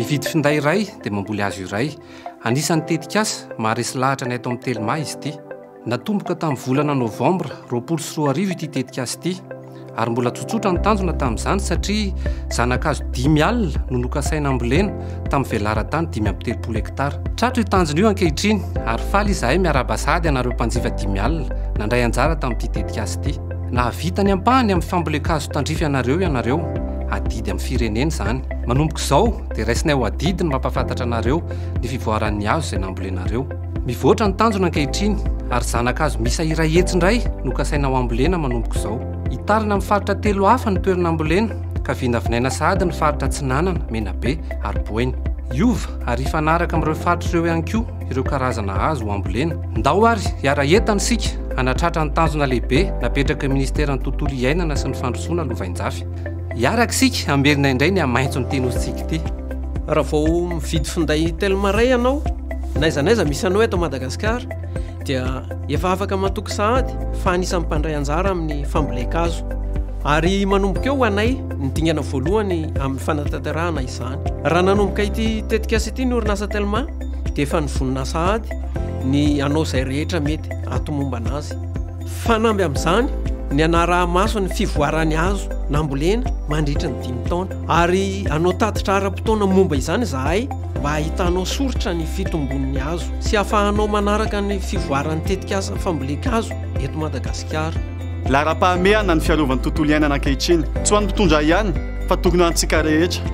Mividy finday iray dia mamboly azo iray. Anisan'ny tetikasa maharesy lahatra ny ato amin'ny Telma izy ity. Natomboka tamin'ny volana Novambra 2024 ity tetikasa ity. Ary mbola tsotsotra ny tanjona tamin'izany satria zanakazo 5 alina no nokasaina ambolena tamin'ny velaran-tany 5.30 hektara. Tratro io tanjona io ankehitriny ary faly izahay miara-basady anareo mpanjifa 5 alina nandray anjara tamin'ity tetikasa ity. Nahavita ny ampahany amin'ny fambolekazo tandrify ianareo adidy amin'ny firenena izany. Manomboka izao dia raisinay ho adidy ny mampafantatra anareo ny fivoaran'ny hazo izay nambolenareo. Mivoatra ny tanjona ankehitriny ary zanakazo misa iray hetsindray no kasaina ho ambolena manomboka izao. Hitarina amin'ny faritra 3 hafa ny toerana ambolena ka vinavinaina sahady ny faritra Tsinanana, Menabe ary Boeny. Iova ary ifanaraka amin'ireo faritra ireo ihany koa ireo karazana hazo ho ambolena. Ndao ary hiara-entana isika hanatratra ny tanjona lehibe napetraka ministeran'ny tontolo iainana sy ny fandrosoana Lovainjafy. Hiaraka isika hamerina indray ny hamaitso ny tenosika ity. Raha vao mividy finday Telma iray ianao, n'aiza misy anao eto Madagasikara, dia efa afaka matoky sahady fa anisan'ny mpandray anjara amin'ny famboleka-kazo. Ary manomboka eo anay ny dingana voalohany amin'ny fanatanterahana izany. Raha nanomboka ity tetikasa ity ny orinasa Telma dia efa nivonina sahady ny anao izay rehetra mety atomomba anazy. Fanamby amin'izany ny anaraha-maso ny fivoarany hazo nambolena mandritra ny 5 taona. Ary anao tatitra ara-potoana momba izany izahay mba ahitanao soritra ny fitombon'ny hazo sy ahafahanao manaraka ny fivoaran'ny tetikasa famboleka-kazo eto Madagasikara. Lara-pahamehana ny fiarovan'ny tontolo iainana ankehitriny tsy ho an'ny mpitondra ihany fa tokony ho antsika rehetra.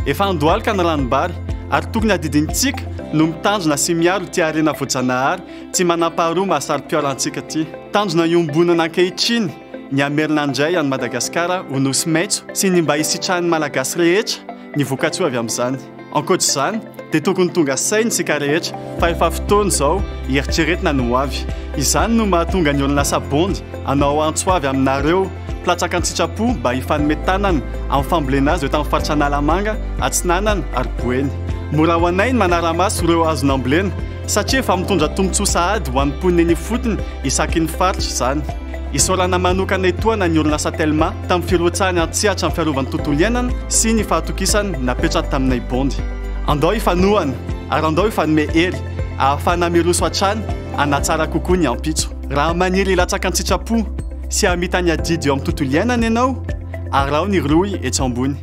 Efa andohalika ny ranombary ary tokony adidintsika no mitanjona sy miaro ty harena voajanahary tsy manam-paharoa mahasarym-piarantsika ty. Tanjona iombonana ankehitriny ny amerina andray any Madagasikara ho nosy maitso sy ny mba hisitrahan'ny malagasy rehetra ny voka-tsoa avy amin'izany. Ankoatr'izany dia tokony tonga sainy sika rehetra fa efa fotoana izao hieritreretina no avy. Izany no mahatonga ny olona sabondy anao antso avy aminareo mpilatsaka ny sitrapo mba hifanomitanana amin'ny fambolena azy eto amin'ny faritra Analamanga, Atsinanana ary Boeny. Mora ho anay ny manara-maso ireo azo nambolena satria efa mitondra tombotsoa sahady ho an'ny mponiny fotony isaky ny faritra izany. Isorana manokana etoana ny orinasa Telma tamin'ny firotsahany antsihatra amin'ny fiarovan'ny tontolo iainana sy ny fahatokisany napetraka taminay bondy. Andao ifanohana ary andao ifanome hery ahafahana miroso hatrany hanatsara kokoa ny ampitso. Raha maniry hilatsaka ny sitrapo sy hamita ny adidy eo amin'ny tontolo iainana ianao, arao ny roy etsy ambony.